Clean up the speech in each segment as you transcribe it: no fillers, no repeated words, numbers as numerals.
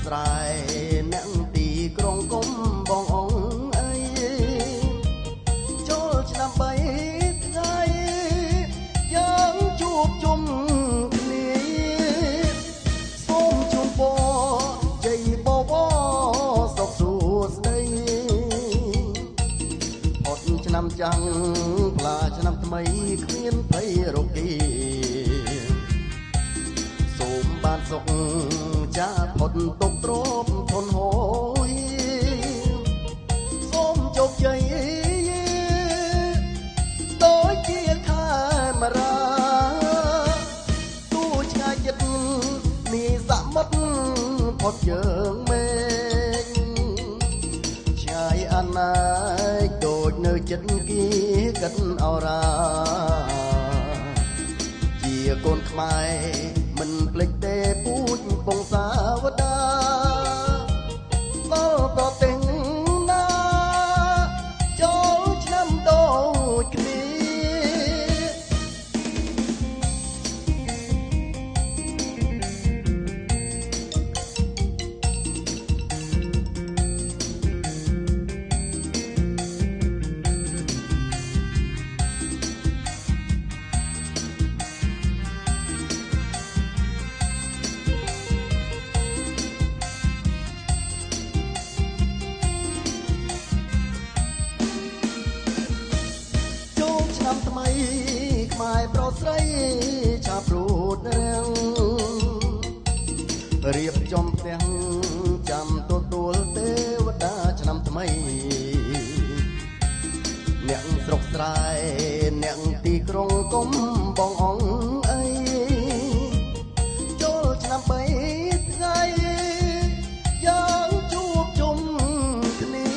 ស្រែអ្នកទីក្រុងគុំបងអងអីចូលឆ្នាំ3ថ្ងៃយើងជួបជុំគ្នាសូមជូនពរជ័យបវរសុខសួស្តីអត់ឆ្នាំចាំងផ្លាឆ្នាំថ្មីគ្មានភ័យរគីសូមបានសុខចាផុតទុកទ្រពធនហួយសូមជោគជ័យដូចជាខែមរាទូឆ្ងាយចិត្តនេះសមុទ្រផុតយើងមេឃឆ្ងាយអនាគដូចនៅចិត្តគីកិនអរាជាកូនខ្មែរមិនភ្លេចទេពូជពងសាវតាដល់ប្រទេសណាចូលឆ្នាំដូចគ្នាថ្មីខ្មែរប្រុសស្រីឆាប់រូតរាំងរៀបចំផ្ទះចាំទទួលទេវតាឆ្នាំថ្មីអ្នកស្រុកស្រែអ្នកទីក្រុងគុំបងអងអីចូលឆ្នាំ3ថ្ងៃយើងជួបជុំគ្នា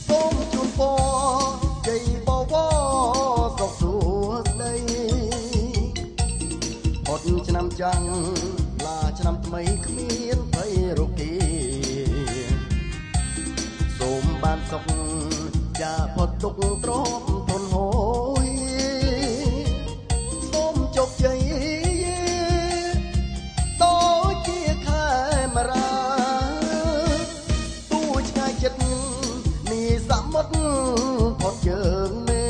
សូមជូនពរជ័យបវរសុខសួស្តីអត់ឆ្នាំចាំងឡាឆ្នាំថ្មីគ្មានភ័យរគីសូមបានសុខចាផុតទុកទ្រពធនហួយសូមជោគជ័យដូចជាខែមរាទូឆ្ងាយចិត្តនេះសមុទ្រផុតយើងមេ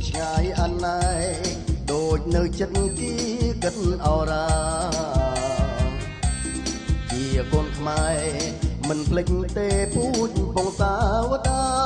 ឆ្ងាយអនាគដូចនៅចិត្តគីកិនអរាជាកូនខ្មែរមិនភ្លេចទេពូជពងសាវតា